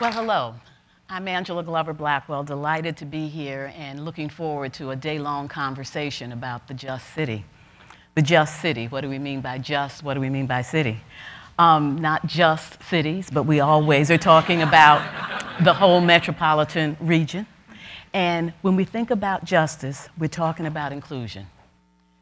Well, hello. I'm Angela Glover Blackwell, delighted to be here and looking forward to a day-long conversation about the Just City. The Just City, what do we mean by just? What do we mean by city? Not just cities, but we always are talking about the whole metropolitan region. And when we think about justice, we're talking about inclusion.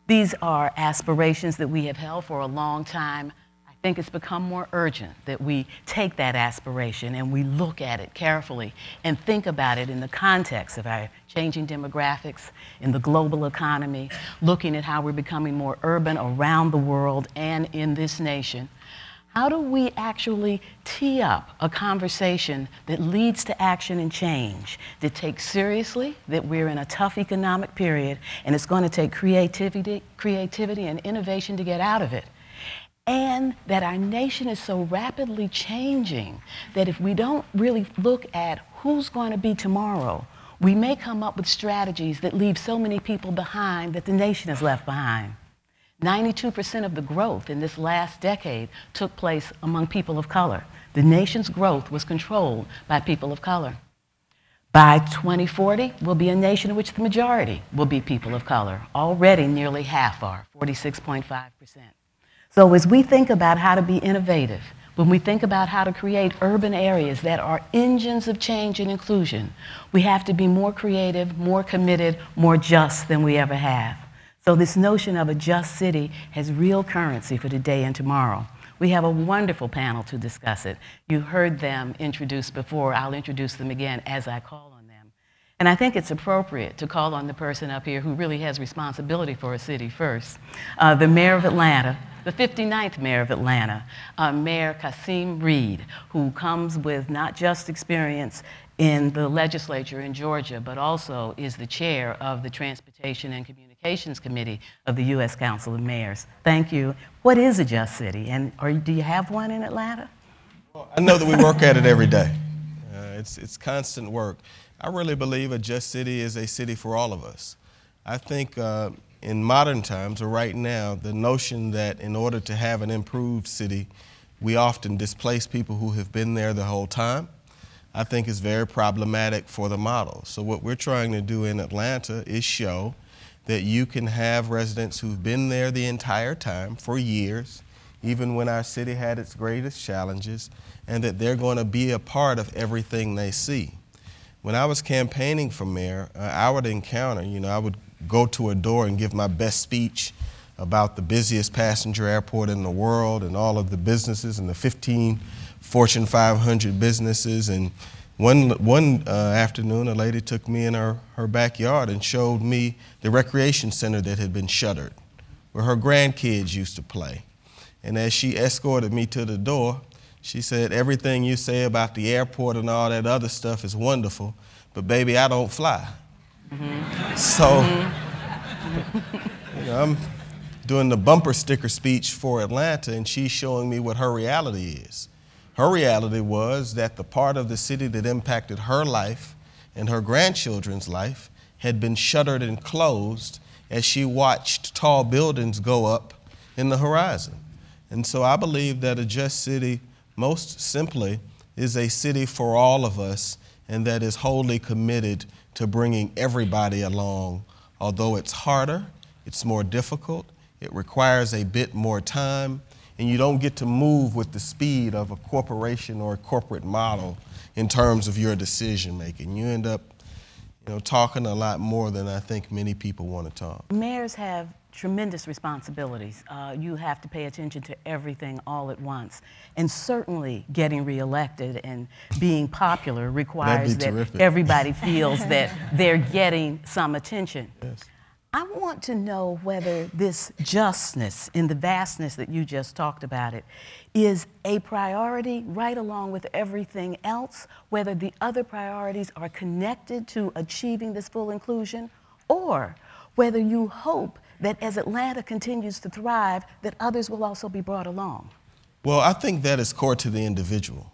These are aspirations that we have held for a long time. I think it's become more urgent that we take that aspiration and we look at it carefully and think about it in the context of our changing demographics, in the global economy, looking at how we're becoming more urban around the world and in this nation. How do we actually tee up a conversation that leads to action and change, that takes seriously that we're in a tough economic period and it's going to take creativity and innovation to get out of it? And that our nation is so rapidly changing that if we don't really look at who's going to be tomorrow, we may come up with strategies that leave so many people behind that the nation is left behind. 92% of the growth in this last decade took place among people of color. The nation's growth was controlled by people of color. By 2040, we'll be a nation in which the majority will be people of color. Already nearly half are, 46.5%. So as we think about how to be innovative, when we think about how to create urban areas that are engines of change and inclusion, we have to be more creative, more committed, more just than we ever have. So this notion of a just city has real currency for today and tomorrow. We have a wonderful panel to discuss it. You heard them introduced before. I'll introduce them again as I call on them. And I think it's appropriate to call on the person up here who really has responsibility for a city first. The mayor of Atlanta, the 59th mayor of Atlanta, Mayor Kasim Reed, who comes with not just experience in the legislature in Georgia, but also is the chair of the Transportation and Communications Committee of the U.S. Council of Mayors. Thank you. What is a just city, and do you have one in Atlanta? Well, I know that we work at it every day. It's constant work. I really believe a just city is a city for all of us. I think in modern times, or right now, the notion that in order to have an improved city, we often displace people who have been there the whole time, I think is very problematic for the model. So what we're trying to do in Atlanta is show that you can have residents who've been there the entire time for years, even when our city had its greatest challenges, and that they're going to be a part of everything they see. When I was campaigning for mayor, I would encounter, I would go to a door and give my best speech about the busiest passenger airport in the world and all of the businesses and the 15 Fortune 500 businesses. And one afternoon, a lady took me in her backyard and showed me the recreation center that had been shuttered, where her grandkids used to play. And as she escorted me to the door, she said, "Everything you say about the airport and all that other stuff is wonderful, but baby, I don't fly." Mm-hmm. So, I'm doing the bumper sticker speech for Atlanta, and she's showing me what her reality is. Her reality was that the part of the city that impacted her life and her grandchildren's life had been shuttered and closed as she watched tall buildings go up in the horizon. And so I believe that a just city, most simply, is a city for all of us, and that is wholly committed to bringing everybody along. Although it's harder, it's more difficult, it requires a bit more time, and you don't get to move with the speed of a corporation or a corporate model in terms of your decision making. You end up, talking a lot more than I think many people want to talk. Mayors have tremendous responsibilities. You have to pay attention to everything all at once. And certainly getting reelected and being popular requires that everybody feels that they're getting some attention. Yes. I want to know whether this justness in the vastness that you just talked about it is a priority right along with everything else, whether the other priorities are connected to achieving this full inclusion, or whether you hope that as Atlanta continues to thrive, that others will also be brought along. Well, I think that is core to the individual.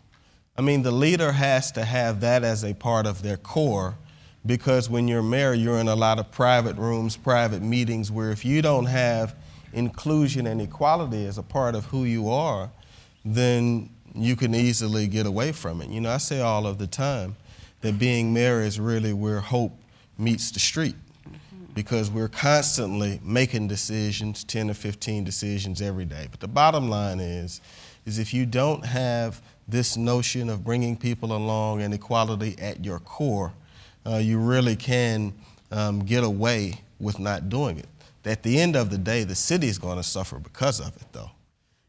I mean, the leader has to have that as a part of their core, because when you're mayor, you're in a lot of private rooms, private meetings, where if you don't have inclusion and equality as a part of who you are, then you can easily get away from it. You know, I say all of the time that being mayor is really where hope meets the street, because we're constantly making decisions, 10 or 15 decisions every day. But the bottom line is if you don't have this notion of bringing people along and equality at your core, you really can get away with not doing it. At the end of the day, the city is going to suffer because of it, though,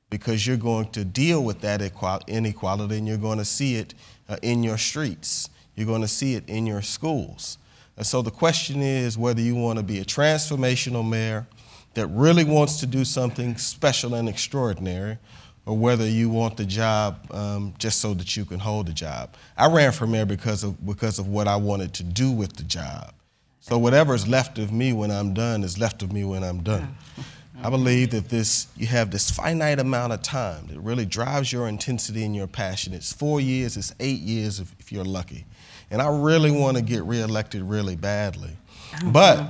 because you're going to deal with that inequality, and you're going to see it in your streets. You're going to see it in your schools. And so the question is whether you want to be a transformational mayor that really wants to do something special and extraordinary, or whether you want the job just so that you can hold the job. I ran for mayor because of what I wanted to do with the job. So whatever's left of me when I'm done is left of me when I'm done. I believe that you have this finite amount of time that really drives your intensity and your passion. It's 4 years, it's 8 years if you're lucky. And I really want to get reelected really badly. But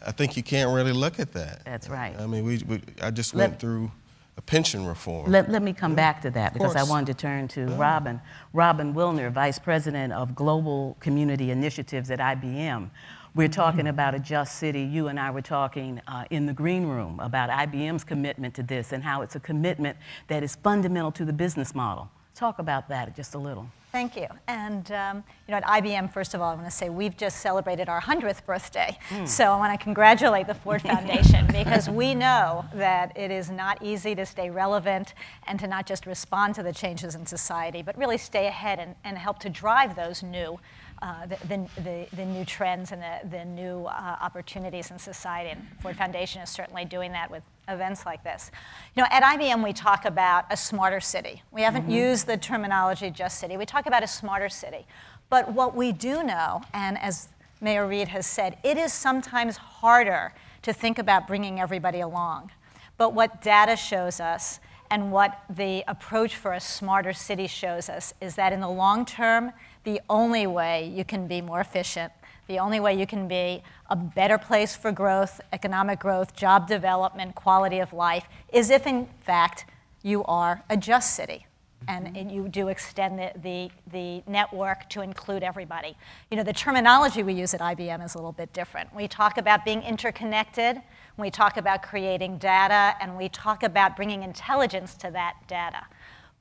I think you can't really look at that. That's right. I mean, I just went through a pension reform. Let me come back to that, because I wanted to turn to Robin. Robin Wilner, Vice President of Global Community Initiatives at IBM. We're talking about a just city. You and I were talking in the green room about IBM's commitment to this and how it's a commitment that is fundamental to the business model. Talk about that just a little. Thank you. And you know, at IBM, first of all, I want to say we've just celebrated our 100th birthday. So I want to congratulate the Ford Foundation, because we know that it is not easy to stay relevant and to not just respond to the changes in society, but really stay ahead and help to drive those new the new trends and the new opportunities in society. And Ford Foundation is certainly doing that with events like this. You know, at IBM we talk about a smarter city. We haven't used the terminology just city. We talk about a smarter city. But what we do know, and as Mayor Reed has said, it is sometimes harder to think about bringing everybody along. But what data shows us and what the approach for a smarter city shows us is that in the long term, the only way you can be more efficient, the only way you can be a better place for growth, economic growth, job development, quality of life, is if in fact you are a just city. And you do extend the network to include everybody. You know, the terminology we use at IBM is a little bit different. We talk about being interconnected, we talk about creating data, and we talk about bringing intelligence to that data.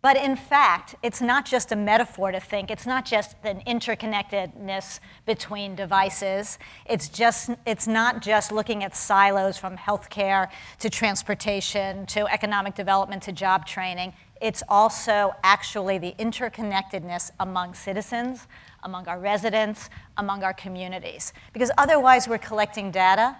But in fact, it's not just a metaphor to think. It's not just an interconnectedness between devices. It's not just looking at silos from healthcare to transportation to economic development to job training. It's also actually the interconnectedness among citizens, among our residents, among our communities. Because otherwise we're collecting data,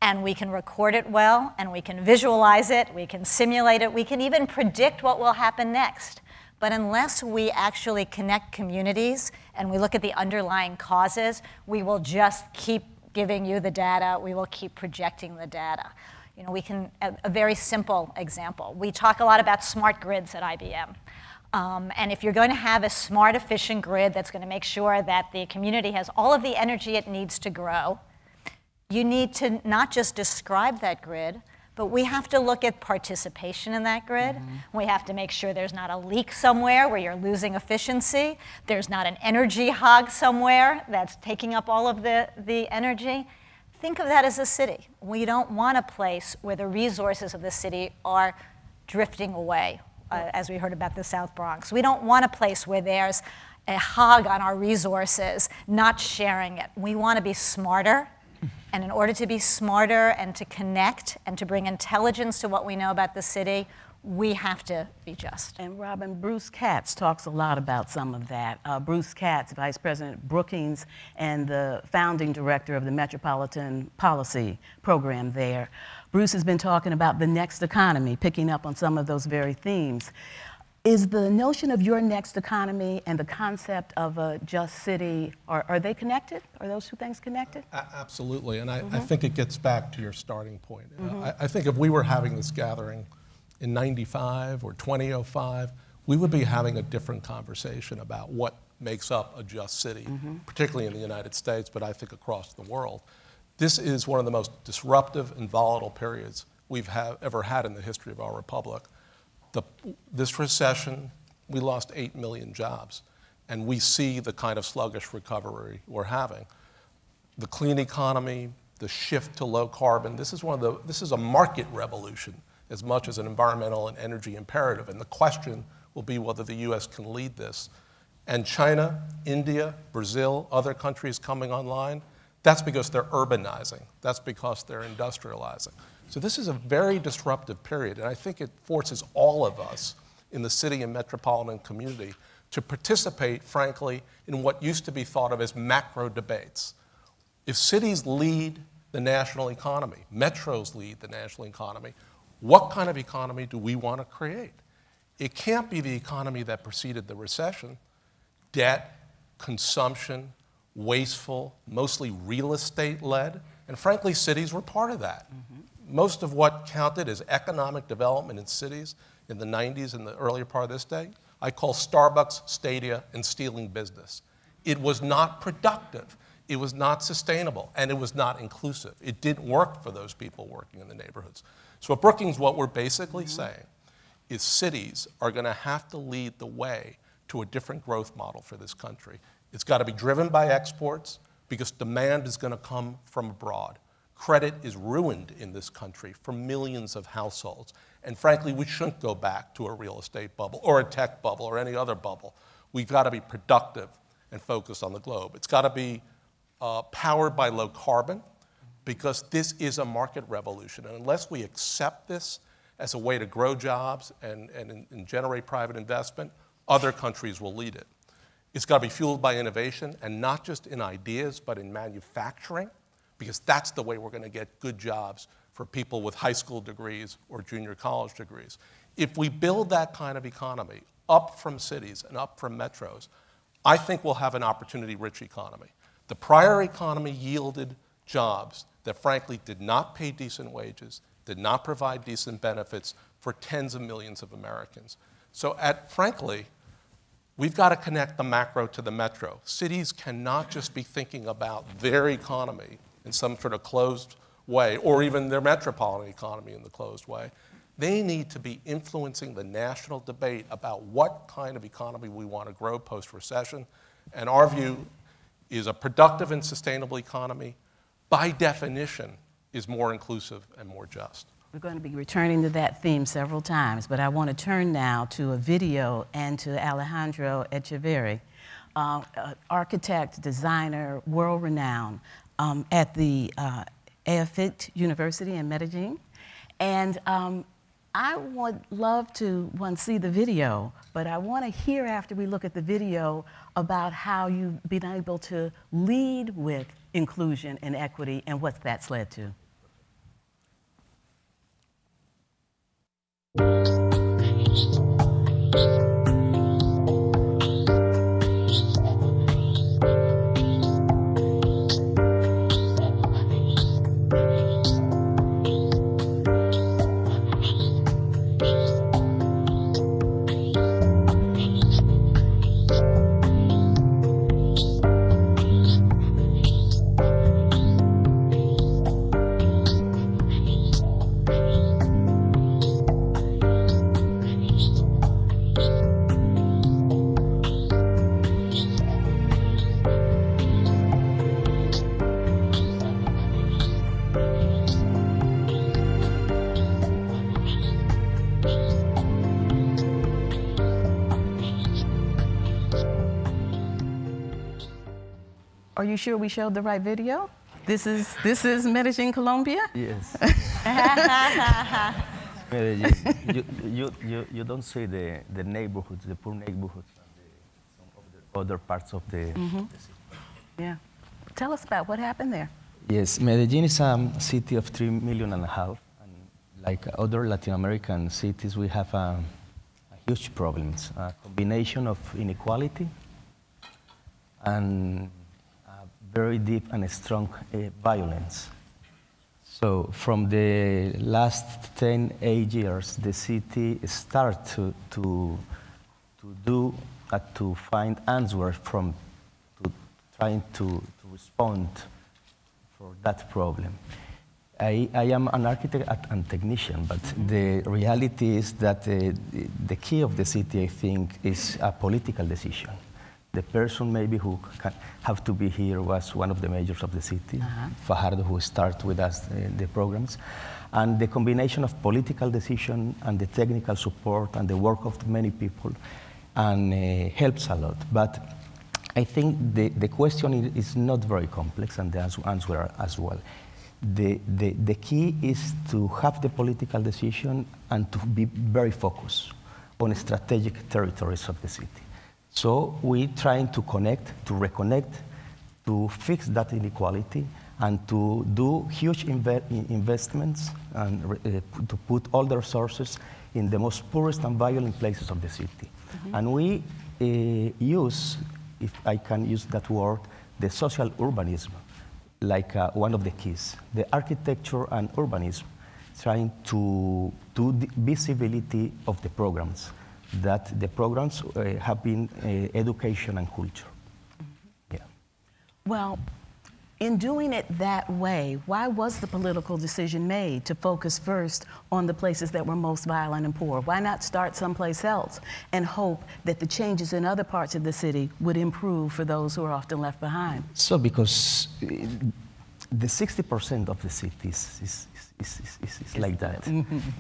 and we can record it well, and we can visualize it, we can simulate it, we can even predict what will happen next. But unless we actually connect communities and we look at the underlying causes, we will just keep giving you the data, we will keep projecting the data. You know, we can, a very simple example. We talk a lot about smart grids at IBM. And if you're going to have a smart, efficient grid that's going to make sure that the community has all of the energy it needs to grow, you need to not just describe that grid, but we have to look at participation in that grid. We have to make sure there's not a leak somewhere where you're losing efficiency. There's not an energy hog somewhere that's taking up all of the energy. Think of that as a city. We don't want a place where the resources of the city are drifting away, as we heard about the South Bronx. We don't want a place where there's a hog on our resources, not sharing it. We want to be smarter. And in order to be smarter and to connect and to bring intelligence to what we know about the city, we have to be just. And Robin, Bruce Katz talks a lot about some of that. Bruce Katz, Vice President Brookings and the founding director of the Metropolitan Policy Program there. Bruce has been talking about the next economy, picking up on some of those very themes. Is the notion of your next economy and the concept of a just city, are they connected? Are those two things connected? Absolutely, and I think it gets back to your starting point. I think if we were having this gathering in 95 or 2005, we would be having a different conversation about what makes up a just city, particularly in the United States, but I think across the world. This is one of the most disruptive and volatile periods we've ever had in the history of our republic. This recession, we lost 8 million jobs, and we see the kind of sluggish recovery we're having. The clean economy, the shift to low carbon, this is a market revolution as much as an environmental and energy imperative, and the question will be whether the US can lead this. And China, India, Brazil, other countries coming online, that's because they're urbanizing. That's because they're industrializing. So this is a very disruptive period, and I think it forces all of us in the city and metropolitan community to participate, frankly, in what used to be thought of as macro debates. If cities lead the national economy, metros lead the national economy, what kind of economy do we want to create? It can't be the economy that preceded the recession. Debt, consumption, wasteful, mostly real estate-led, and frankly, cities were part of that. Most of what counted as economic development in cities in the 90s and the earlier part of this day, I call Starbucks, Stadia, and stealing business. It was not productive, it was not sustainable, and it was not inclusive. It didn't work for those people working in the neighborhoods. So at Brookings, what we're basically saying is cities are going to have to lead the way to a different growth model for this country. It's got to be driven by exports because demand is going to come from abroad. Credit is ruined in this country for millions of households. And frankly, we shouldn't go back to a real estate bubble or a tech bubble or any other bubble. We've got to be productive and focused on the globe. It's got to be powered by low carbon because this is a market revolution. And unless we accept this as a way to grow jobs and generate private investment, other countries will lead it. It's got to be fueled by innovation, and not just in ideas, but in manufacturing, because that's the way we're going to get good jobs for people with high school degrees or junior college degrees. If we build that kind of economy up from cities and up from metros, I think we'll have an opportunity-rich economy. The prior economy yielded jobs that frankly did not pay decent wages, did not provide decent benefits for tens of millions of Americans. So frankly, we've got to connect the macro to the metro. Cities cannot just be thinking about their economy in some sort of closed way, or even their metropolitan economy in the closed way. They need to be influencing the national debate about what kind of economy we want to grow post-recession. And our view is a productive and sustainable economy, by definition, is more inclusive and more just. We're going to be returning to that theme several times, but I want to turn now to a video and to Alejandro Echeverri, architect, designer, world-renowned at the EAFIT University in Medellin. And I would love to, see the video, but I want to hear after we look at the video about how you've been able to lead with inclusion and equity and what that's led to. Are you sure we showed the right video? This is Medellin, Colombia? Yes. Medellin. You don't see the neighborhoods, the poor neighborhoods, and some of the other parts of the city. Yeah. Tell us about what happened there. Yes, Medellin is a city of 3.5 million, and like other Latin American cities, we have huge problems, a combination of inequality and very deep and strong violence. So from the last 10 years, the city started to find answers from trying to respond for that problem. I am an architect and technician, but the reality is that the key of the city, I think, is a political decision. The person maybe who have to be here was one of the mayors of the city, Fajardo, who started with us the programs. And the combination of political decision and the technical support and the work of many people and helps a lot. But I think the question is not very complex, and the answer as well. The key is to have the political decision and to be very focused on strategic territories of the city. So we're trying to connect, to reconnect, to fix that inequality, and to do huge investments and to put all the resources in the most poorest and violent places of the city. And we use, if I can use that word, the social urbanism, like one of the keys. The architecture and urbanism trying to do the visibility of the programs, that the programs have been education and culture. Yeah. Well, in doing it that way, why was the political decision made to focus first on the places that were most violent and poor? Why not start someplace else and hope that the changes in other parts of the city would improve for those who are often left behind? So because the 60% of the city is like that.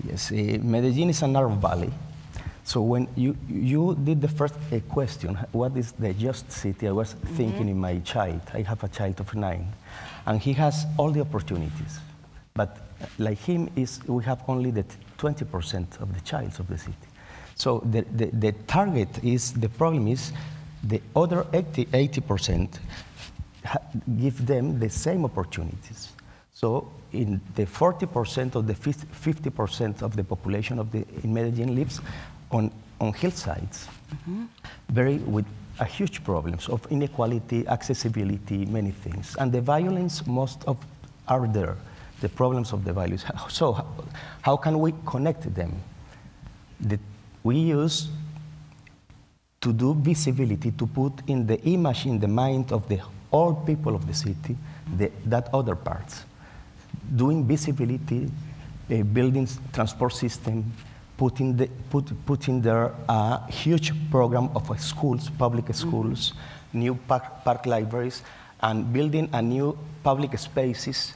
Yes, Medellin is a narrow valley. So when you did the first question, what is the just city? I was thinking in my child. I have a child of 9, and he has all the opportunities. But like him, we have only the 20% of the childs of the city. So the target is, the problem is, the other 80% give them the same opportunities. So in the 40% of the 50% of the population in Medellin lives on hillsides, with a huge problems of inequality, accessibility, many things. And the violence, most of are there, the problems of the values. So how can we connect them? We use to do visibility, to put in the image, in the mind of all people of the city, that other parts. Doing visibility, buildings, transport system, putting there a huge program of schools, public schools, new park libraries, and building a new public spaces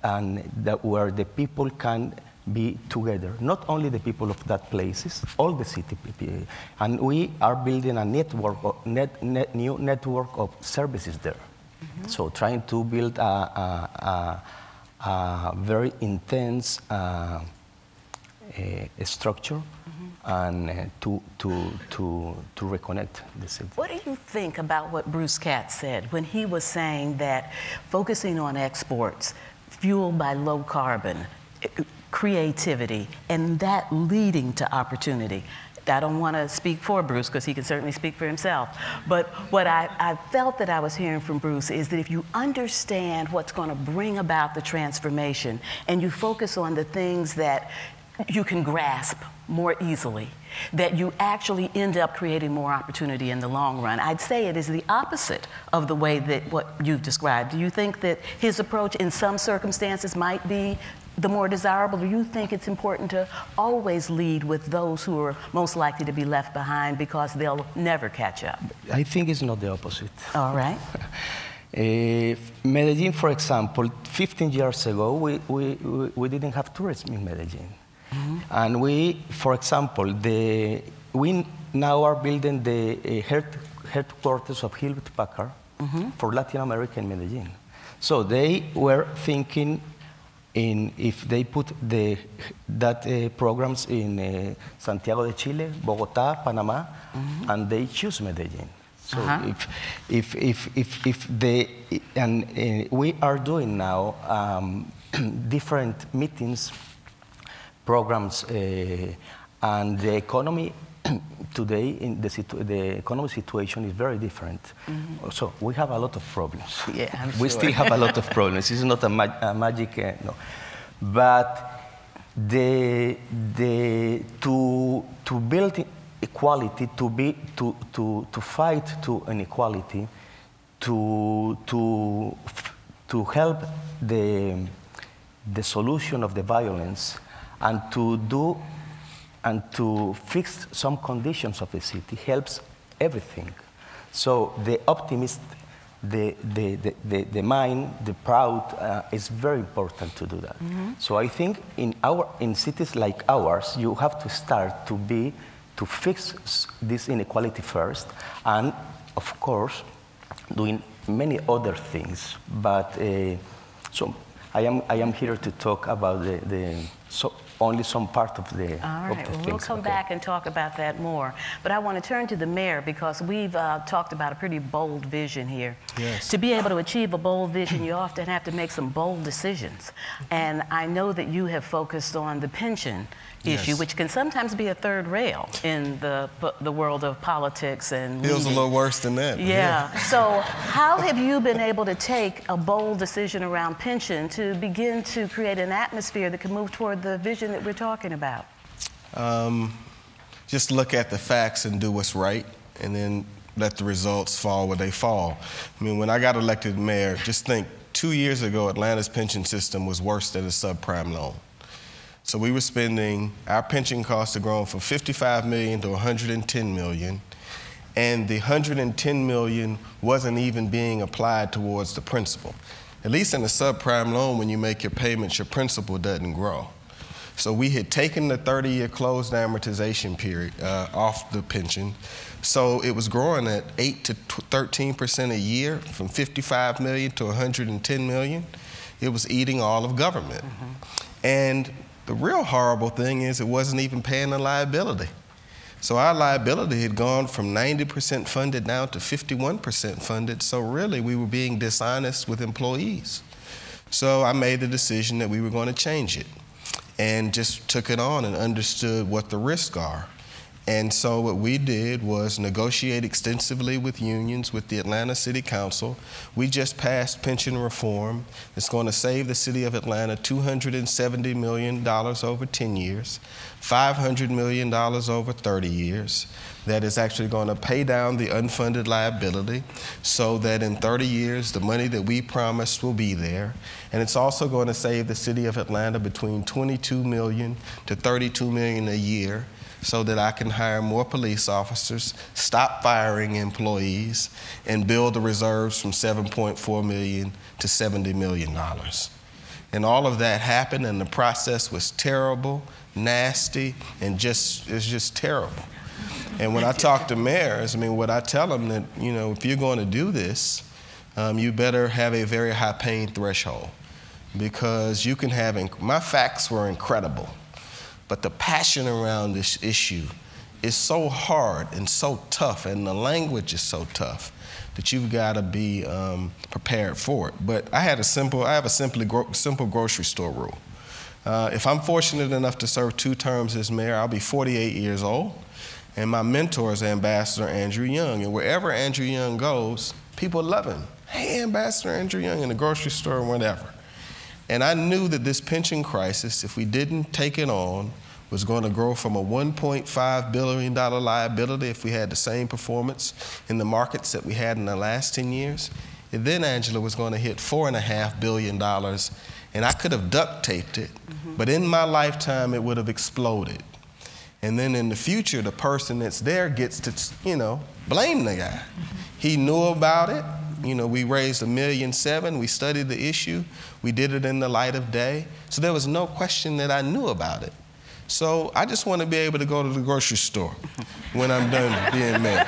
and where the people can be together. Not only the people of that places, all the city people. And we are building a network, new network of services there. So trying to build a very intense structure and to reconnect the city. What do you think about what Bruce Katz said when he was saying that focusing on exports fueled by low carbon, creativity, and that leading to opportunity? I don't want to speak for Bruce, because he can certainly speak for himself. But what I felt that I was hearing from Bruce is that if you understand what's going to bring about the transformation, and you focus on the things that you can grasp more easily, that you actually end up creating more opportunity in the long run. I'd say it is the opposite of the way that what you've described. Do you think that his approach in some circumstances might be the more desirable? Do you think it's important to always lead with those who are most likely to be left behind because they'll never catch up? I think it's not the opposite. All right. Medellin, for example, 15 years ago, we didn't have tourism in Medellin. And we, for example, we now are building the headquarters of Hewlett Packard for Latin America in Medellin. So they were thinking if they put that programs in Santiago de Chile, Bogotá, Panama, and they choose Medellin. So we are doing now different meetings, programs, and the economy today, in the economic situation is very different. So we have a lot of problems. Yeah, I'm sure. We still have a lot of problems. It's not a magic, no. But to build equality, to fight to inequality, to help the solution of the violence and to fix some conditions of the city helps everything. So the optimist, the mind, the proud, is very important to do that. So I think in cities like ours, you have to start to fix this inequality first, and of course, doing many other things. But so I am here to talk about only some part of the All right, well, things. we'll come back and talk about that more. But I want to turn to the mayor because we've talked about a pretty bold vision here. Yes. To be able to achieve a bold vision, you often have to make some bold decisions. And I know that you have focused on the pension issue, Yes. which can sometimes be a third rail in the world of politics and Feels a leading. little worse than that. but Yeah. So how have you been able to take a bold decision around pension to begin to create an atmosphere that can move toward the vision that we're talking about? Just look at the facts and do what's right, and then let the results fall where they fall. I mean, when I got elected mayor, just think 2 years ago, Atlanta's pension system was worse than a subprime loan. So we were spending, our pension costs had grown from $55 million to $110 million, and the $110 million wasn't even being applied towards the principal. At least in a subprime loan, when you make your payments, your principal doesn't grow. So we had taken the 30-year closed amortization period off the pension. So it was growing at 8 to 13% a year, from 55 million to 110 million. It was eating all of government. And the real horrible thing is it wasn't even paying the liability. So our liability had gone from 90% funded down to 51% funded. So really we were being dishonest with employees. So I made the decision that we were going to change it, and just took it on and understood what the risks are. And so what we did was negotiate extensively with unions, with the Atlanta City Council. We just passed pension reform. It's going to save the city of Atlanta $270 million over 10 years, $500 million over 30 years. That is actually going to pay down the unfunded liability so that in 30 years, the money that we promised will be there. And it's also going to save the city of Atlanta between $22 million to $32 million a year, so that I can hire more police officers, stop firing employees, and build the reserves from $7.4 million to $70 million. And all of that happened, and the process was terrible, nasty, and it's just terrible. And when I talk to mayors, I mean, what I tell them that, you know, if you're going to do this, you better have a very high pain threshold, because you can have, my facts were incredible, but the passion around this issue is so hard and so tough, and the language is so tough that you've got to be prepared for it. But I have a simple grocery store rule. If I'm fortunate enough to serve 2 terms as mayor, I'll be 48 years old, and my mentor is Ambassador Andrew Young. And wherever Andrew Young goes, people love him. Hey, Ambassador Andrew Young, in the grocery store or whatever. And I knew that this pension crisis, if we didn't take it on, was going to grow from a $1.5 billion liability if we had the same performance in the markets that we had in the last 10 years. And then Angela was going to hit $4.5 billion, and I could have duct taped it, but in my lifetime it would have exploded. And then in the future, the person that's there gets to, you know, blame the guy. He knew about it. You know, we raised $1.7 million. We studied the issue. We did it in the light of day. So there was no question that I knew about it. So I just want to be able to go to the grocery store when I'm done being mayor.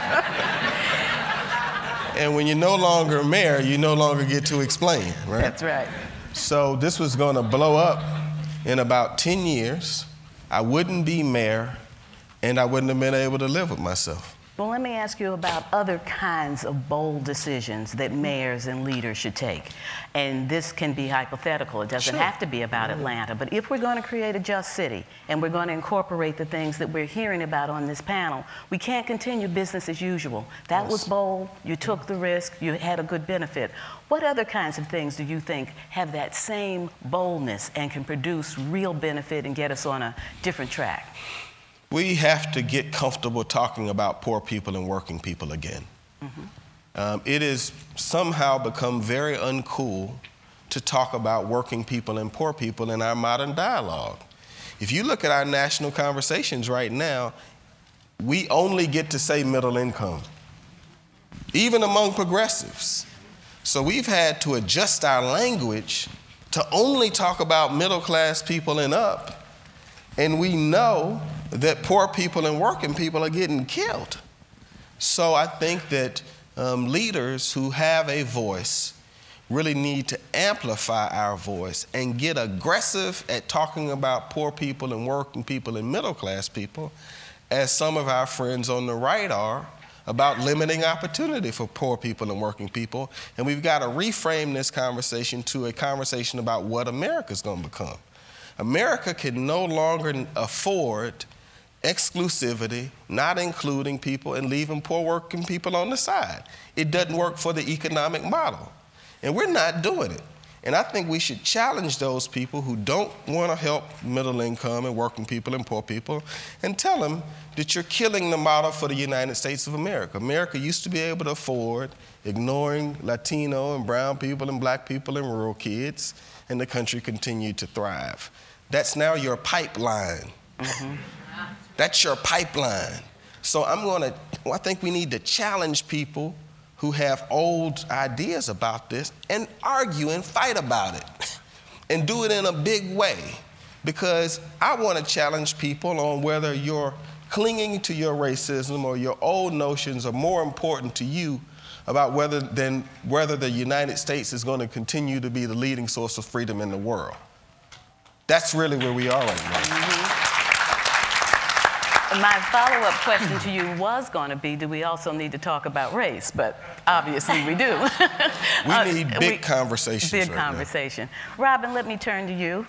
And when you're no longer mayor, you no longer get to explain, right? That's right. So this was going to blow up in about 10 years. I wouldn't be mayor, and I wouldn't have been able to live with myself. Well, let me ask you about other kinds of bold decisions that mayors and leaders should take. And this can be hypothetical. It doesn't have to be about Atlanta. But if we're going to create a just city and we're going to incorporate the things that we're hearing about on this panel, we can't continue business as usual. That was bold. You took the risk. You had a good benefit. What other kinds of things do you think have that same boldness and can produce real benefit and get us on a different track? We have to get comfortable talking about poor people and working people again. It has somehow become very uncool to talk about working people and poor people in our modern dialogue. If you look at our national conversations right now, we only get to say middle income, even among progressives. So we've had to adjust our language to only talk about middle class people and up, and we know that poor people and working people are getting killed. So I think that leaders who have a voice really need to amplify our voice and get aggressive at talking about poor people and working people and middle class people, as some of our friends on the right are, about limiting opportunity for poor people and working people. And we've got to reframe this conversation to a conversation about what America's going to become. America can no longer afford exclusivity, not including people and leaving poor working people on the side. It doesn't work for the economic model. And we're not doing it. And I think we should challenge those people who don't want to help middle income and working people and poor people and tell them that you're killing the model for the United States of America. America used to be able to afford ignoring Latino and brown people and black people and rural kids, and the country continued to thrive. That's now your pipeline. That's your pipeline. So I think we need to challenge people who have old ideas about this and argue and fight about it and do it in a big way, because I want to challenge people on whether you're clinging to your racism or your old notions are more important to you about whether the United States is going to continue to be the leading source of freedom in the world. That's really where we are right now. My follow-up question to you was going to be, do we also need to talk about race? But obviously we do. We need big conversations Big right conversation. Now. Robin, let me turn to you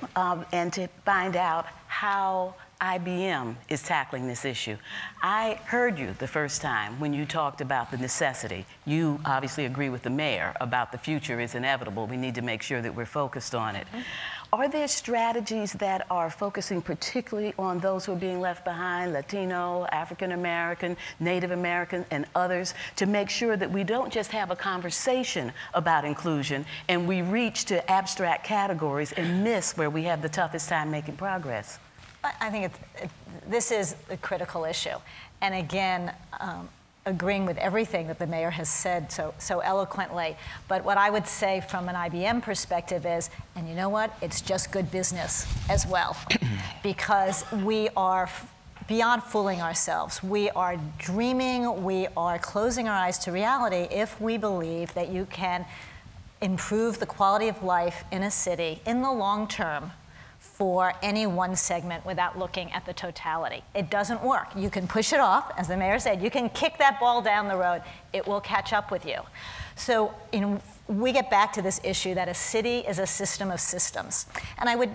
and to find out how IBM is tackling this issue. I heard you the first time when you talked about the necessity. You obviously agree with the mayor about the future is inevitable. We need to make sure that we're focused on it. Are there strategies that are focusing particularly on those who are being left behind, Latino, African American, Native American, and others, to make sure that we don't just have a conversation about inclusion and we reach to abstract categories and miss where we have the toughest time making progress? I think this is a critical issue. And again, agreeing with everything that the mayor has said so eloquently. But what I would say from an IBM perspective is, and you know what, it's just good business as well. Because we are beyond fooling ourselves. We are dreaming, we are closing our eyes to reality if we believe that you can improve the quality of life in a city in the long term for any one segment without looking at the totality. It doesn't work. You can push it off, as the mayor said, you can kick that ball down the road, it will catch up with you. So, we get back to this issue that a city is a system of systems. And I would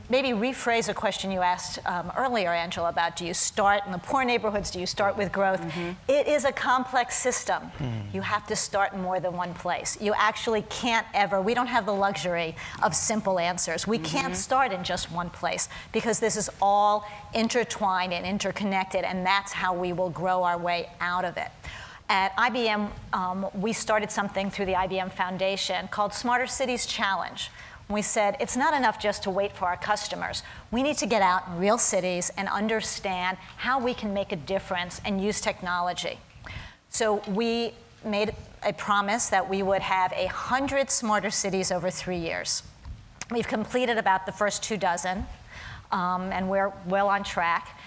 maybe rephrase a question you asked earlier, Angela, about do you start in the poor neighborhoods, do you start with growth? It is a complex system. You have to start in more than one place. You actually can't ever, we don't have the luxury of simple answers. We can't start in just one place because this is all intertwined and interconnected, and that's how we will grow our way out of it. At IBM, we started something through the IBM Foundation called Smarter Cities Challenge. We said it's not enough just to wait for our customers. We need to get out in real cities and understand how we can make a difference and use technology. So we made a promise that we would have 100 smarter cities over 3 years. We've completed about the first 24, and we're well on track.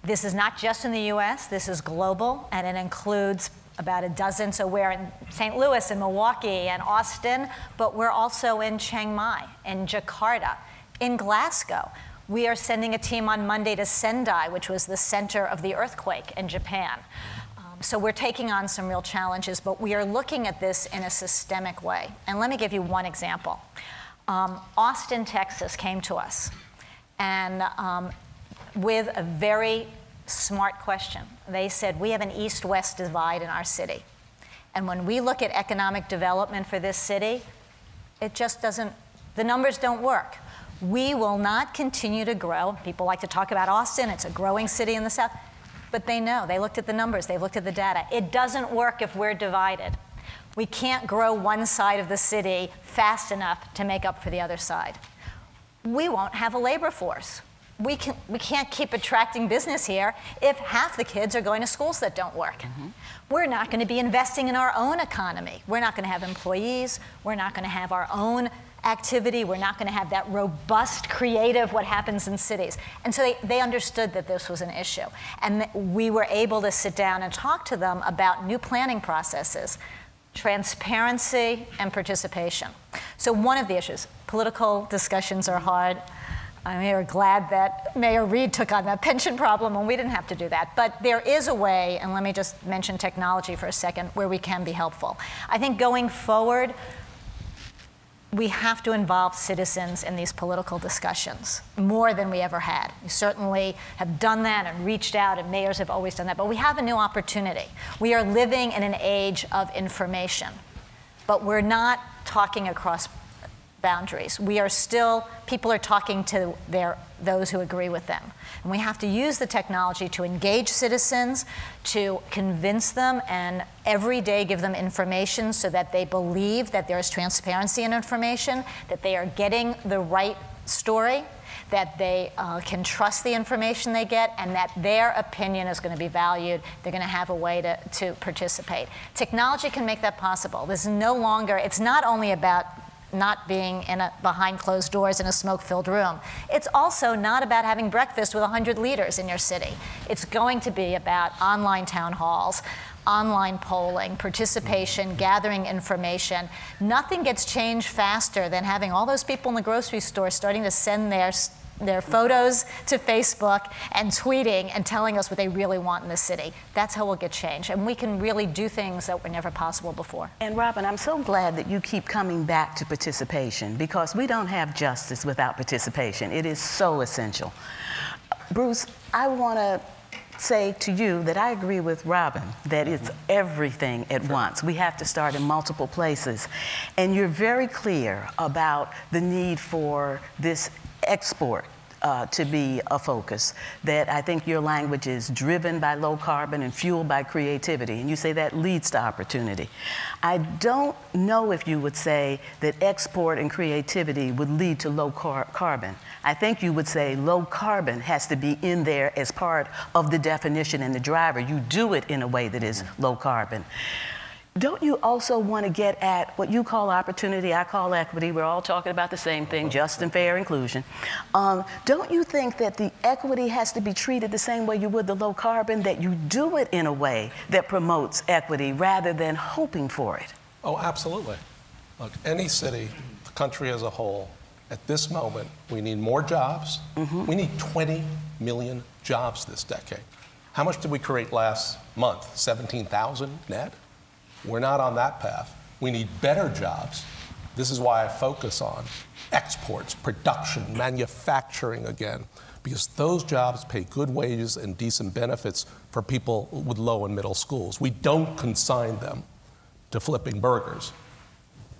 This is not just in the US, this is global, and it includes about a dozen. So we're in St. Louis and Milwaukee and Austin, but we're also in Chiang Mai, in Jakarta, in Glasgow. We are sending a team on Monday to Sendai, which was the center of the earthquake in Japan. So we're taking on some real challenges, but we are looking at this in a systemic way. And let me give you one example. Austin, Texas came to us, and with a very smart question. They said, we have an east-west divide in our city. And when we look at economic development for this city, it just doesn't, the numbers don't work. We will not continue to grow. People like to talk about Austin, it's a growing city in the South. But they know, they looked at the numbers, they looked at the data. It doesn't work if we're divided. We can't grow one side of the city fast enough to make up for the other side. We won't have a labor force. We can't keep attracting business here if half the kids are going to schools that don't work. Mm-hmm. We're not going to be investing in our own economy. We're not going to have employees. We're not going to have our own activity. We're not going to have that robust, creative, what happens in cities. And so they understood that this was an issue. And we were able to sit down and talk to them about new planning processes, transparency, and participation. So one of the issues, political discussions are hard. We are glad that Mayor Reed took on the pension problem and we didn't have to do that. But there is a way, and let me just mention technology for a second, where we can be helpful. I think going forward, we have to involve citizens in these political discussions more than we ever had. We certainly have done that and reached out, and mayors have always done that, but we have a new opportunity. We are living in an age of information, but we're not talking across boundaries. We are still, people are talking to those who agree with them. And we have to use the technology to engage citizens, to convince them, and every day give them information so that they believe that there is transparency in information, that they are getting the right story, that they can trust the information they get, and that their opinion is going to be valued. They're going to have a way to participate. Technology can make that possible. This is no longer, it's not only about not being behind closed doors in a smoke-filled room. It's also not about having breakfast with 100 leaders in your city. It's going to be about online town halls, online polling, participation, gathering information. Nothing gets changed faster than having all those people in the grocery store starting to send their photos to Facebook and tweeting and telling us what they really want in the city. That's how we'll get change. And we can really do things that were never possible before. And Robin, I'm so glad that you keep coming back to participation, because we don't have justice without participation. It is so essential. Bruce, I want to say to you that I agree with Robin that it's everything at once. We have to start in multiple places. And you're very clear about the need for this export to be a focus, that I think your language is driven by low carbon and fueled by creativity, and you say that leads to opportunity. I don't know if you would say that export and creativity would lead to low carbon. I think you would say low carbon has to be in there as part of the definition and the driver. You do it in a way that is low carbon. Don't you also want to get at what you call opportunity, I call equity? We're all talking about the same thing, just and fair inclusion. Don't you think that the equity has to be treated the same way you would the low carbon, that you do it in a way that promotes equity rather than hoping for it? Oh, absolutely. Look, any city, the country as a whole, at this moment, we need more jobs. Mm-hmm. We need 20 million jobs this decade. How much did we create last month? 17,000 net? We're not on that path. We need better jobs. This is why I focus on exports, production, manufacturing again, because those jobs pay good wages and decent benefits for people with low and middle schools. We don't consign them to flipping burgers,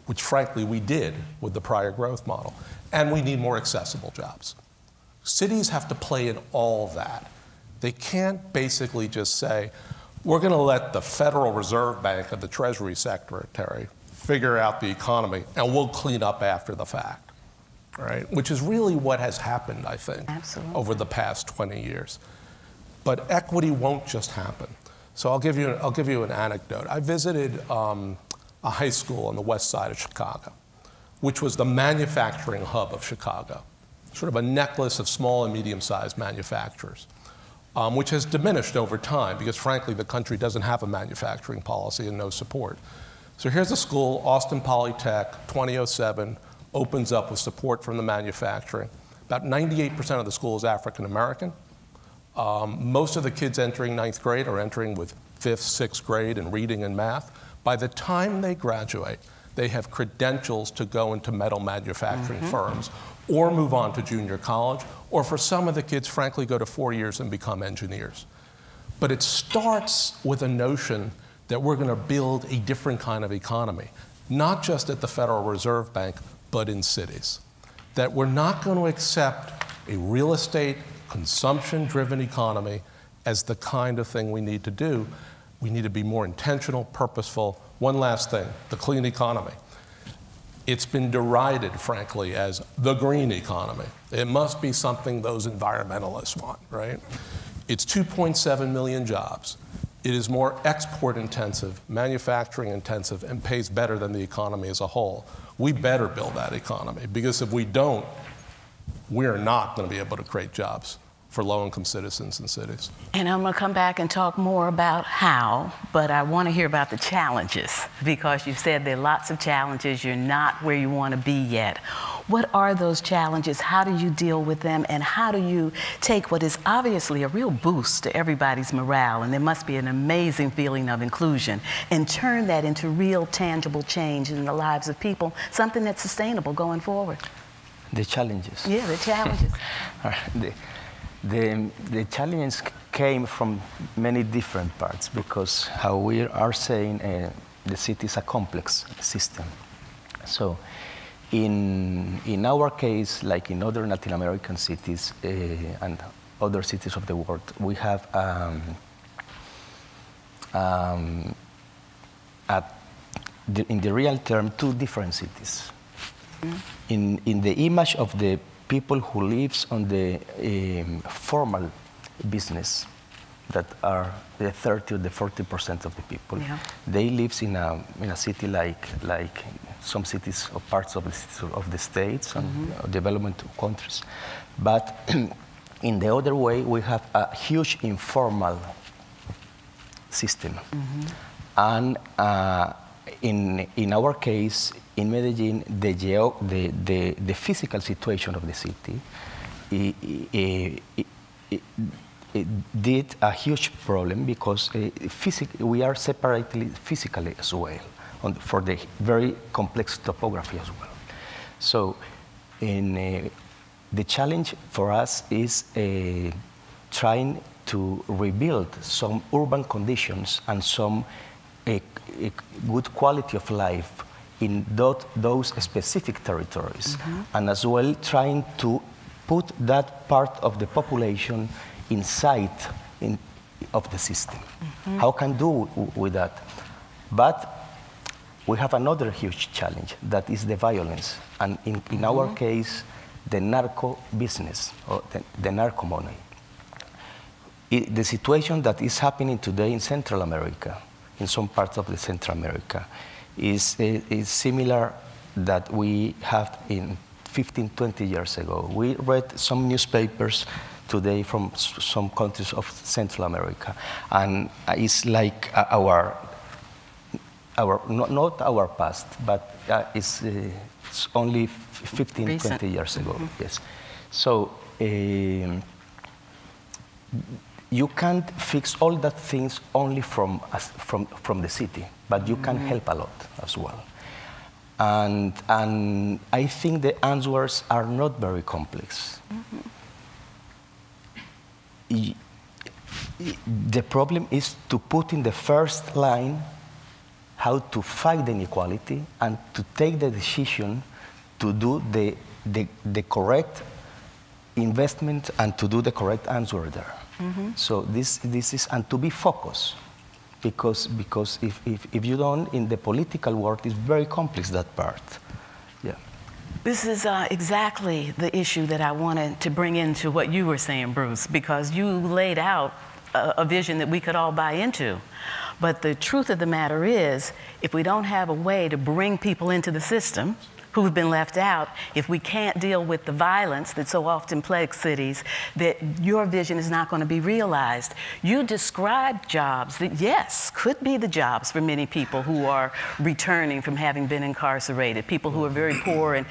which frankly we did with the prior growth model. And we need more accessible jobs. Cities have to play in all that. They can't basically just say, we're going to let the Federal Reserve Bank and the Treasury Secretary figure out the economy, and we'll clean up after the fact, right? Which is really what has happened, I think, over the past 20 years. But equity won't just happen. So I'll give you an anecdote. I visited a high school on the west side of Chicago, which was the manufacturing hub of Chicago, sort of a necklace of small and medium-sized manufacturers. Which has diminished over time because, frankly, the country doesn't have a manufacturing policy and no support. So here's a school, Austin Polytech, 2007, opens up with support from the manufacturing. About 98% of the school is African American. Most of the kids entering 9th grade are entering with 5th, 6th grade in reading and math. By the time they graduate, they have credentials to go into metal manufacturing firms or move on to junior college, or for some of the kids, frankly, go to 4 years and become engineers. But it starts with a notion that we're going to build a different kind of economy, not just at the Federal Reserve Bank, but in cities. That we're not going to accept a real estate, consumption-driven economy as the kind of thing we need to do. We need to be more intentional, purposeful. One last thing, the clean economy. It's been derided, frankly, as the green economy. It must be something those environmentalists want, right? It's 2.7 million jobs. It is more export intensive, manufacturing intensive, and pays better than the economy as a whole. We better build that economy, because if we don't, we're not going to be able to create jobs for low-income citizens in cities. And I'm going to come back and talk more about how, but I want to hear about the challenges, because you said there are lots of challenges. You're not where you want to be yet. What are those challenges? How do you deal with them? And how do you take what is obviously a real boost to everybody's morale, and there must be an amazing feeling of inclusion, and turn that into real, tangible change in the lives of people, something that's sustainable going forward? The challenges. Yeah, the challenges. The challenges came from many different parts, because how we are saying the city is a complex system. So in our case, like in other Latin American cities and other cities of the world, we have in the real term, two different cities. Mm-hmm. In the image of the people who lives on the formal business, that are the 30 or the 40% of the people. Yeah. They live in a city like some cities or parts of the states and development countries. But in the other way, we have a huge informal system. Mm-hmm. And in our case, in Medellin, the physical situation of the city it did a huge problem, because we are separated physically as well, for the very complex topography as well. So the challenge for us is trying to rebuild some urban conditions and some good quality of life in those specific territories, and as well trying to put that part of the population inside of the system. How can do with that? But we have another huge challenge, that is the violence, and in our case, the narco business, or the narco money. The situation that is happening today in Central America, in some parts of the Central America, is similar that we had in 15, 20 years ago. We read some newspapers today from some countries of Central America, and it's like our not our past, but it's only 15, recent. 20 years ago. Yes. So you can't fix all that things only from the city, but you can help a lot as well. And I think the answers are not very complex. The problem is to put in the first line how to fight the inequality and to take the decision to do the correct investment and to do the correct answer there. So this is, and to be focused, because if you don't, in the political world, it's very complex, that part. Yeah. This is exactly the issue that I wanted to bring into what you were saying, Bruce, because you laid out a vision that we could all buy into. But the truth of the matter is, if we don't have a way to bring people into the system who've been left out, if we can't deal with the violence that so often plagues cities, that your vision is not going to be realized. You described jobs that, yes, could be the jobs for many people who are returning from having been incarcerated, people who are very poor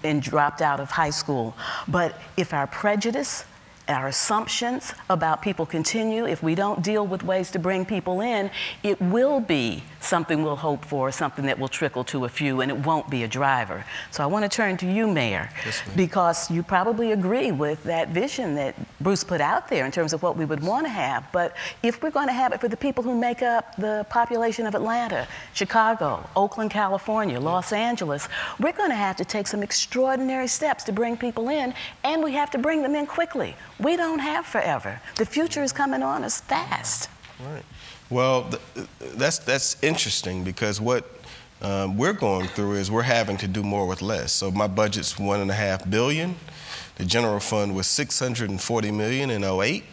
and dropped out of high school. But if our prejudice, our assumptions about people continue, if we don't deal with ways to bring people in, it will be something we'll hope for, something that will trickle to a few, and it won't be a driver. So I want to turn to you, Mayor, because you probably agree with that vision that Bruce put out there in terms of what we would want to have. But if we're going to have it for the people who make up the population of Atlanta, Chicago, Oakland, California, Los Angeles, we're going to have to take some extraordinary steps to bring people in, and we have to bring them in quickly. We don't have forever. The future is coming on us fast. Right. Well, that's interesting because what we're going through is we're having to do more with less. So my budget's $1.5 billion. The general fund was $640 million in 2008.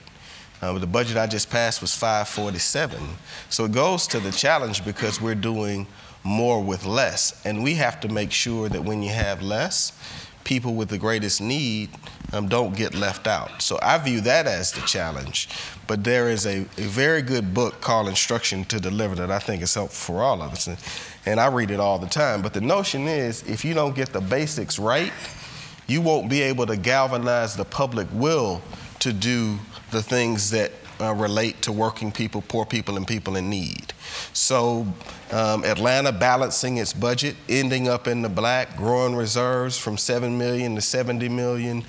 The budget I just passed was $547. So it goes to the challenge because we're doing more with less, and we have to make sure that when you have less, people with the greatest need don't get left out. So I view that as the challenge. But there is a very good book called Instruction to Deliver that I think is helpful for all of us. And I read it all the time. But the notion is, if you don't get the basics right, you won't be able to galvanize the public will to do the things that relate to working people, poor people, and people in need. So Atlanta balancing its budget, ending up in the black, growing reserves from 7 million to 70 million,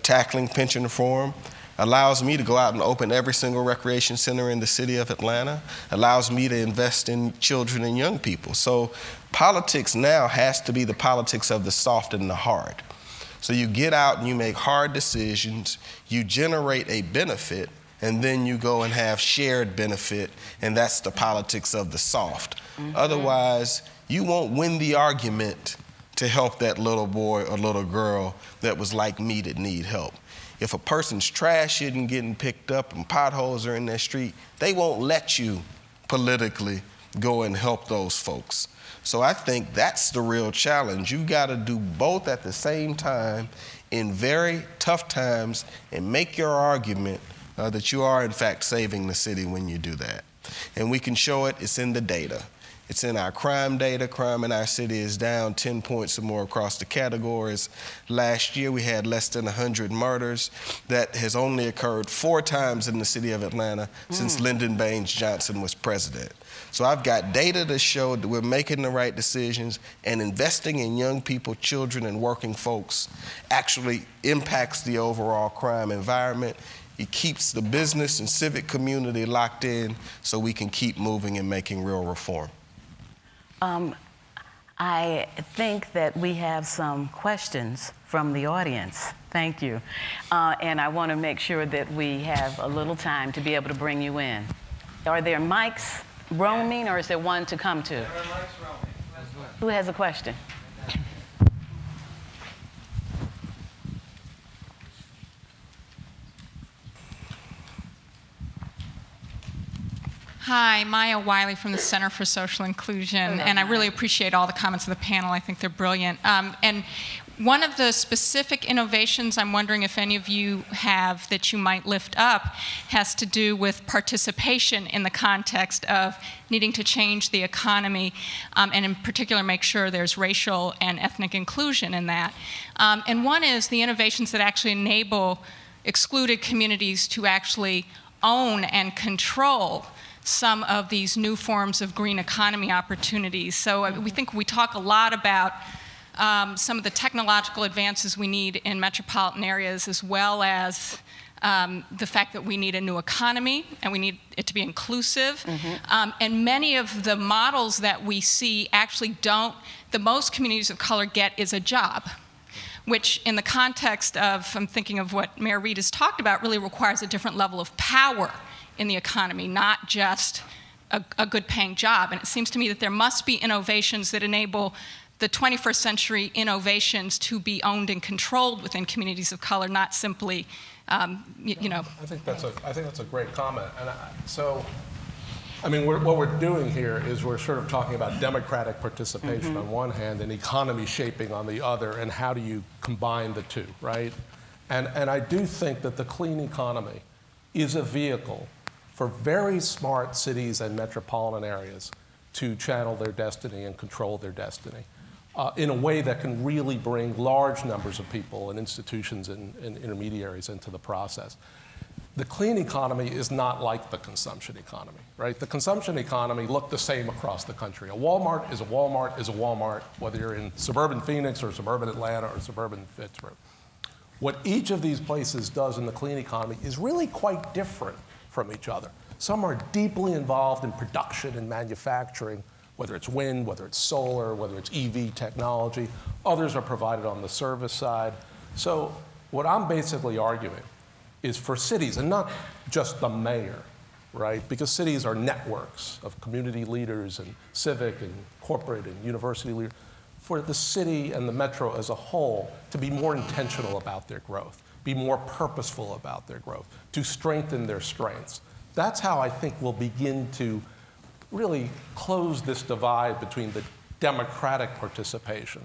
tackling pension reform, allows me to go out and open every single recreation center in the city of Atlanta, allows me to invest in children and young people. So politics now has to be the politics of the soft and the hard. So you get out and you make hard decisions, you generate a benefit, and then you go and have shared benefit, and that's the politics of the soft. Otherwise, you won't win the argument to help that little boy or little girl that was like me that need help. If a person's trash isn't getting picked up and potholes are in their street, they won't let you politically go and help those folks. So I think that's the real challenge. You got to do both at the same time in very tough times and make your argument that you are in fact saving the city when you do that. And we can show it, it's in the data. It's in our crime data. Crime in our city is down 10 points or more across the categories. Last year, we had less than 100 murders. That has only occurred 4 times in the city of Atlanta since Lyndon Baines Johnson was president. So I've got data to show that we're making the right decisions, and investing in young people, children, and working folks actually impacts the overall crime environment. It keeps the business and civic community locked in so we can keep moving and making real reform. I think that we have some questions from the audience. Thank you. And I want to make sure that we have a little time to be able to bring you in. Are there mics roaming, or is there one to come to? There are mics roaming. Who has a question? Hi, Maya Wiley from the Center for Social Inclusion, and I really appreciate all the comments of the panel. I think they're brilliant. And one of the specific innovations I'm wondering if any of you have that you might lift up has to do with participation in the context of needing to change the economy, and in particular make sure there's racial and ethnic inclusion in that. And one is the innovations that actually enable excluded communities to actually own and control some of these new forms of green economy opportunities. So we talk a lot about some of the technological advances we need in metropolitan areas, as well as the fact that we need a new economy and we need it to be inclusive. And many of the models that we see actually don't, the most communities of color get is a job, which in the context of, I'm thinking of what Mayor Reed has talked about, really requires a different level of power in the economy, not just a good paying job. And it seems to me that there must be innovations that enable the 21st century innovations to be owned and controlled within communities of color, not simply, you know. I think that's a great comment. And I mean, what we're doing here is we're sort of talking about democratic participation on one hand and economy shaping on the other, and how do you combine the two, right? And I do think that the clean economy is a vehicle for very smart cities and metropolitan areas to channel their destiny and control their destiny in a way that can really bring large numbers of people and institutions and intermediaries into the process. The clean economy is not like the consumption economy, right? The consumption economy look the same across the country. A Walmart is a Walmart is a Walmart, whether you're in suburban Phoenix or suburban Atlanta or suburban Pittsburgh. What each of these places does in the clean economy is really quite different from each other. Some are deeply involved in production and manufacturing, whether it's wind, whether it's solar, whether it's EV technology. Others are provided on the service side. So what I'm basically arguing is for cities, and not just the mayor, right? Because cities are networks of community leaders and civic and corporate and university leaders. For the city and the metro as a whole to be more intentional about their growth, be more purposeful about their growth, to strengthen their strengths. That's how I think we'll begin to really close this divide between the democratic participation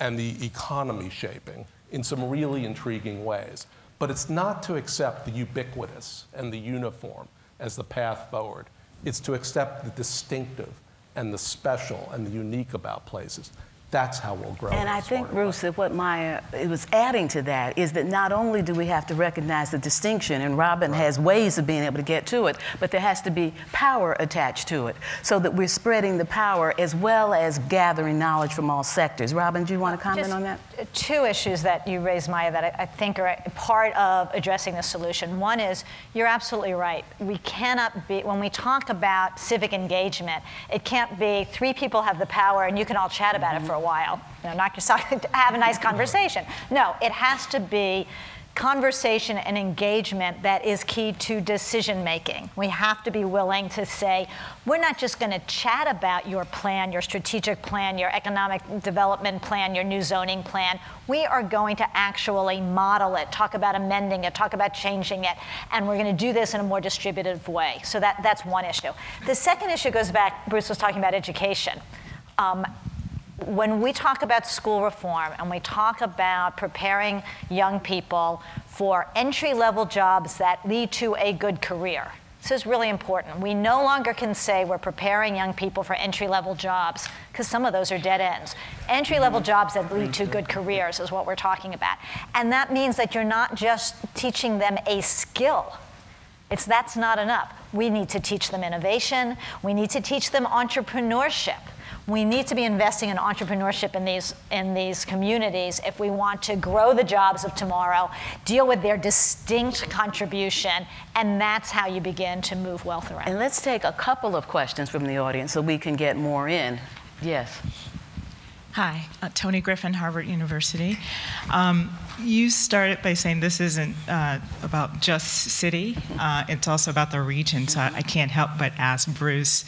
and the economy shaping in some really intriguing ways. But it's not to accept the ubiquitous and the uniform as the path forward. It's to accept the distinctive and the special and the unique about places. That's how we'll grow. And I think, Bruce, that what Maya was adding to that is that not only do we have to recognize the distinction, and Robin has ways of being able to get to it, but there has to be power attached to it, so that we're spreading the power as well as gathering knowledge from all sectors. Robin, do you want to comment on that? Two issues that you raised, Maya, that I think are part of addressing the solution. One is, you're absolutely right. We cannot be, when we talk about civic engagement, it can't be 3 people have the power and you can all chat about it for a while. Not just have a nice conversation. No, it has to be conversation and engagement that is key to decision making. We have to be willing to say, we're not just going to chat about your plan, your strategic plan, your economic development plan, your new zoning plan. We are going to actually model it, talk about amending it, talk about changing it, and we're going to do this in a more distributive way. So that's one issue. The second issue goes back, Bruce was talking about education. When we talk about school reform and we talk about preparing young people for entry-level jobs that lead to a good career, this is really important. We no longer can say we're preparing young people for entry-level jobs, because some of those are dead ends. Entry-level jobs that lead to good careers is what we're talking about. And that means that you're not just teaching them a skill. That's not enough. We need to teach them innovation. We need to teach them entrepreneurship. We need to be investing in entrepreneurship in these communities if we want to grow the jobs of tomorrow, deal with their distinct contribution, and that's how you begin to move wealth around. And let's take a couple of questions from the audience so we can get more in. Yes. Hi, Tony Griffin, Harvard University. You started by saying this isn't about just city, it's also about the region, so I can't help but ask Bruce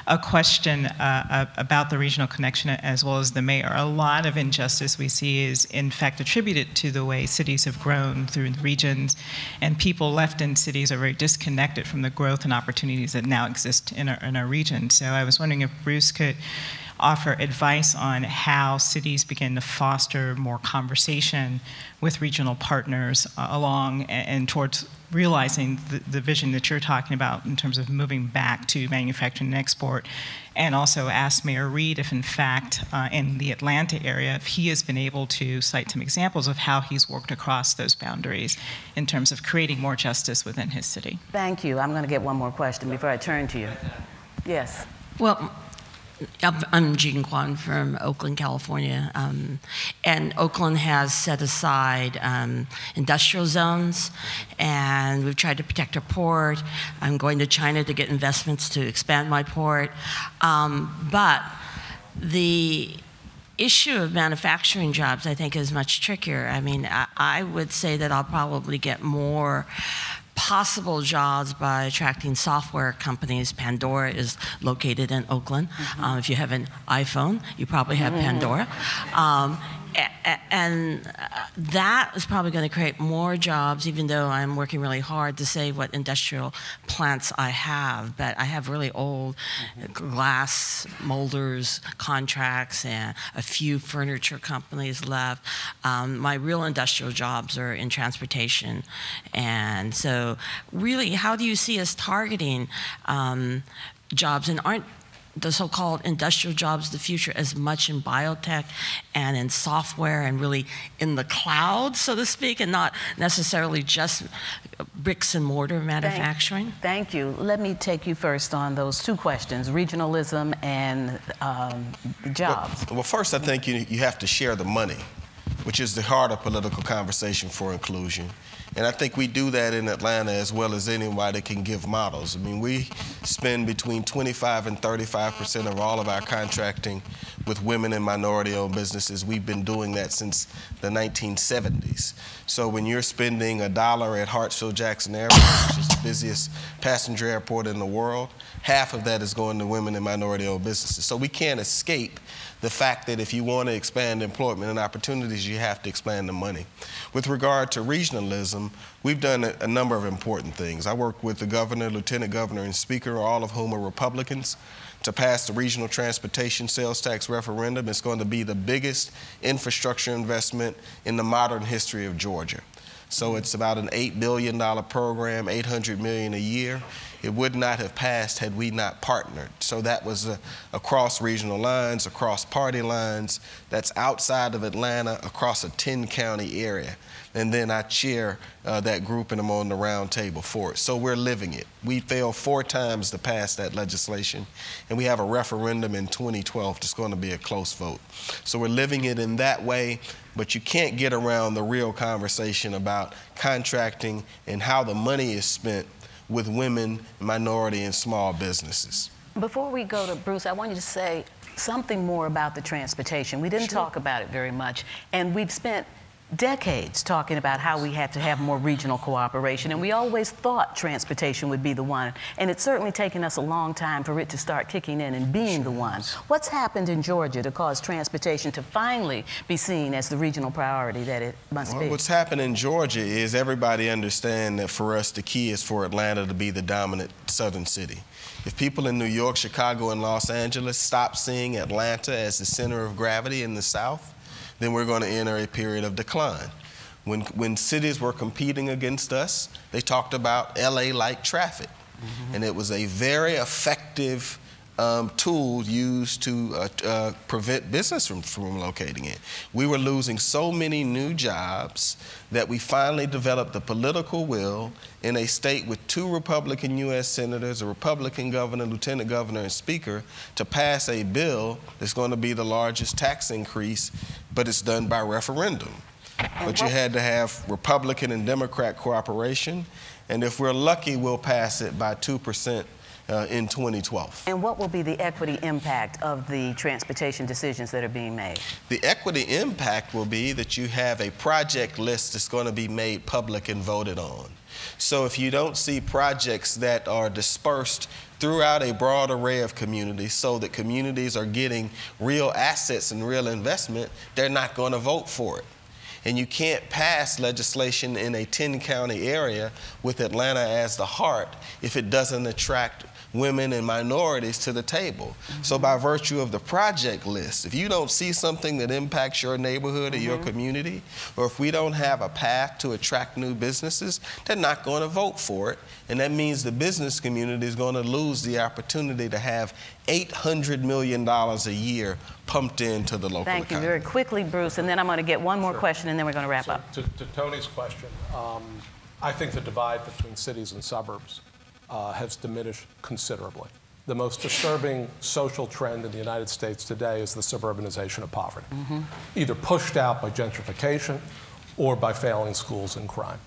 a question about the regional connection as well as the mayor. A lot of injustice we see is in fact attributed to the way cities have grown through the regions, and people left in cities are very disconnected from the growth and opportunities that now exist in our region. So I was wondering if Bruce could offer advice on how cities begin to foster more conversation with regional partners along and towards realizing the vision that you're talking about in terms of moving back to manufacturing and export, and also ask Mayor Reed if in fact in the Atlanta area, if he has been able to cite some examples of how he's worked across those boundaries in terms of creating more justice within his city. Thank you. I'm going to get one more question before I turn to you. Yes. Well, I'm Jean Kwan from Oakland, California, and Oakland has set aside industrial zones, and we've tried to protect our port. I'm going to China to get investments to expand my port, but the issue of manufacturing jobs, I think, is much trickier. I mean, I would say that I'll probably get more possible jobs by attracting software companies. Pandora is located in Oakland. If you have an iPhone, you probably have Pandora. And that is probably going to create more jobs, even though I'm working really hard to say what industrial plants I have. But I have really old glass molders contracts and a few furniture companies left. My real industrial jobs are in transportation. And so really, how do you see us targeting jobs? And aren't the so-called industrial jobs of the future as much in biotech and in software and really in the cloud, so to speak, and not necessarily just bricks and mortar manufacturing? Thank you. Let me take you first on those two questions, regionalism and jobs. Well, first, I think you have to share the money, which is the harder political conversation for inclusion. And I think we do that in Atlanta as well as anybody can give models. I mean, we spend between 25 and 35% of all of our contracting with women and minority-owned businesses. We've been doing that since the 1970s. So when you're spending $1 at Hartsfield-Jackson Airport, which is the busiest passenger airport in the world, half of that is going to women and minority-owned businesses. So we can't escape the fact that if you want to expand employment and opportunities, you have to expand the money. With regard to regionalism, we've done a number of important things. I worked with the governor, lieutenant governor, and speaker, all of whom are Republicans, to pass the regional transportation sales tax referendum. It's going to be the biggest infrastructure investment in the modern history of Georgia. So it's about an $8 billion program, $800 million a year. It would not have passed had we not partnered. So that was across regional lines, across party lines. That's outside of Atlanta, across a 10-county area. And then I chair that group, and I'm on the round table for it. So we're living it. We failed 4 times to pass that legislation, and we have a referendum in 2012 that's going to be a close vote. So we're living it in that way, but you can't get around the real conversation about contracting and how the money is spent with women, minority, and small businesses. Before we go to Bruce, I want you to say something more about the transportation. We didn't talk about it very much, and we've spent decades talking about how we had to have more regional cooperation, and we always thought transportation would be the one, and it's certainly taken us a long time for it to start kicking in and being the one. What's happened in Georgia to cause transportation to finally be seen as the regional priority that it must be? What's happened in Georgia is everybody understand that for us, the key is for Atlanta to be the dominant southern city. If people in New York, Chicago, and Los Angeles stop seeing Atlanta as the center of gravity in the South, then we're going to enter a period of decline. When cities were competing against us, they talked about LA-like traffic. And it was a very effective tool used to prevent business from locating in. We were losing so many new jobs that we finally developed the political will in a state with 2 Republican U.S. senators, a Republican governor, lieutenant governor, and speaker to pass a bill that's going to be the largest tax increase, but it's done by referendum. But you had to have Republican and Democrat cooperation, and if we're lucky, we'll pass it by 2% in 2012. And what will be the equity impact of the transportation decisions that are being made? The equity impact will be that you have a project list that's going to be made public and voted on. So if you don't see projects that are dispersed throughout a broad array of communities so that communities are getting real assets and real investment, they're not going to vote for it. And you can't pass legislation in a 10-county area with Atlanta as the heart if it doesn't attract women and minorities to the table. So by virtue of the project list, if you don't see something that impacts your neighborhood or your community, or if we don't have a path to attract new businesses, they're not going to vote for it. And that means the business community is going to lose the opportunity to have $800 million a year pumped into the local economy. Thank you. Very quickly, Bruce, and then I'm going to get one more question, and then we're going to wrap up. To Tony's question, I think the divide between cities and suburbs has diminished considerably. The most disturbing social trend in the United States today is the suburbanization of poverty, either pushed out by gentrification or by failing schools and crime.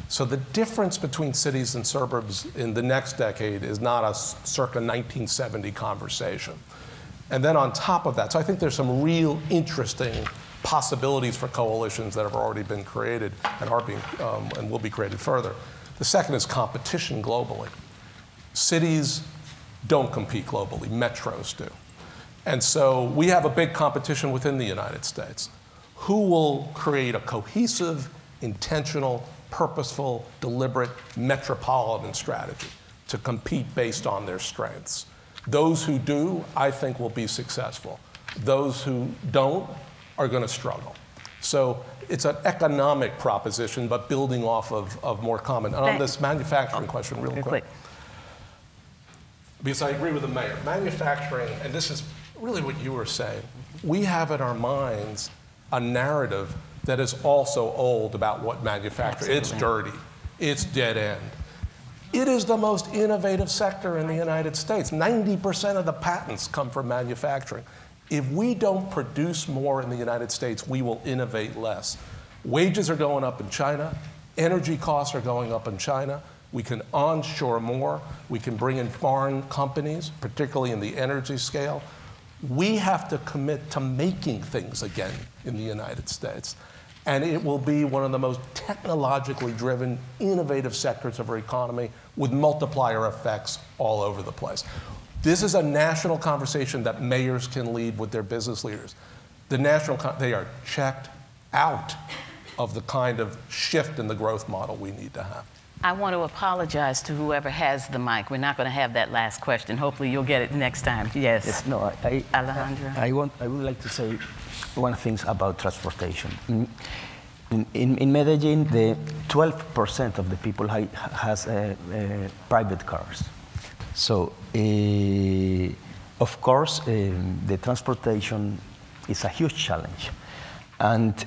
So the difference between cities and suburbs in the next decade is not a circa 1970 conversation. And then on top of that, so I think there's some real interesting possibilities for coalitions that have already been created and are being and will be created further. The second is competition globally. Cities don't compete globally, metros do. And so we have a big competition within the United States. Who will create a cohesive, intentional, purposeful, deliberate metropolitan strategy to compete based on their strengths? Those who do, I think, will be successful. Those who don't are going to struggle. So it's an economic proposition, but building off of more common. And on this manufacturing question, real quick. Because I agree with the mayor. Manufacturing, and this is really what you were saying, we have in our minds a narrative that is also old about what manufacturing is. It's dirty. It's dead end. It is the most innovative sector in the United States. 90% of the patents come from manufacturing. If we don't produce more in the United States, we will innovate less. Wages are going up in China. Energy costs are going up in China. We can onshore more. We can bring in foreign companies, particularly in the energy scale. We have to commit to making things again in the United States. And it will be one of the most technologically driven, innovative sectors of our economy with multiplier effects all over the place. This is a national conversation that mayors can lead with their business leaders. They are checked out of the kind of shift in the growth model we need to have. I want to apologize to whoever has the mic. We're not going to have that last question. Hopefully you'll get it next time. Yes. No, Alejandra. I would like to say one thing about transportation. In Medellin, the 12% of the people has private cars. So, of course, the transportation is a huge challenge. And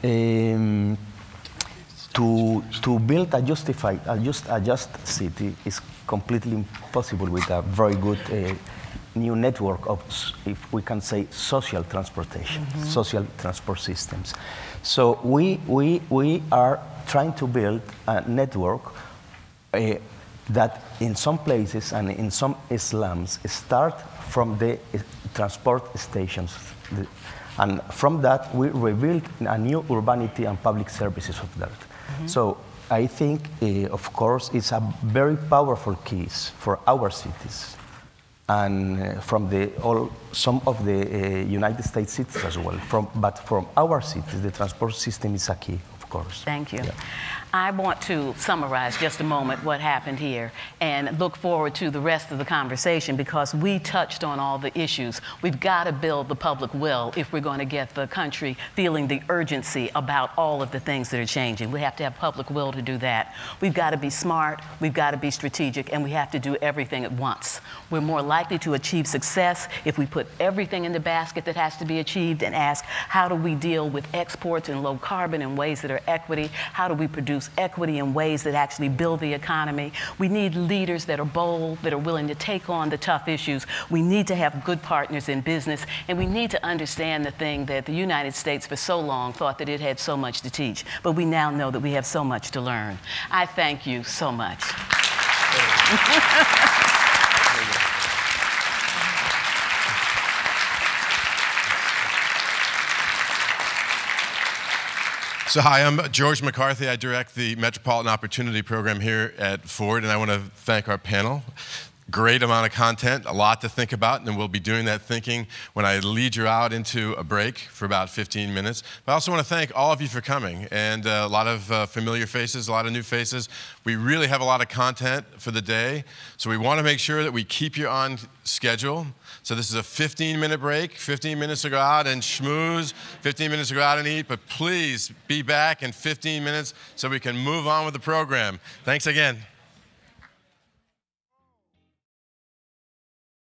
to build a just city is completely impossible with a very good new network of, if we can say, social transportation, social transport systems. So we are trying to build a network that in some places and in some slums start from the transport stations. And from that, we rebuild a new urbanity and public services of that. So I think, of course, it's a very powerful case for our cities and from some of the United States cities as well. But from our cities, the transport system is a key, of course. Thank you. Yeah. I want to summarize just a moment what happened here and look forward to the rest of the conversation because we touched on all the issues. We've got to build the public will if we're going to get the country feeling the urgency about all of the things that are changing. We have to have public will to do that. We've got to be smart, we've got to be strategic, and we have to do everything at once. We're more likely to achieve success if we put everything in the basket that has to be achieved and ask, how do we deal with exports and low carbon in ways that are equity? How do we produce equity in ways that actually build the economy? We need leaders that are bold, that are willing to take on the tough issues. We need to have good partners in business, and we need to understand the thing that the United States for so long thought that it had so much to teach, but we now know that we have so much to learn. I thank you so much. So hi, I'm George McCarthy. I direct the Metropolitan Opportunity Program here at Ford, and I want to thank our panel. Great amount of content, a lot to think about, and we'll be doing that thinking when I lead you out into a break for about 15 minutes. But I also want to thank all of you for coming, and a lot of familiar faces, a lot of new faces. We really have a lot of content for the day, so we want to make sure that we keep you on schedule. So this is a 15-minute break, 15 minutes to go out and schmooze, 15 minutes to go out and eat, but please be back in 15 minutes so we can move on with the program. Thanks again.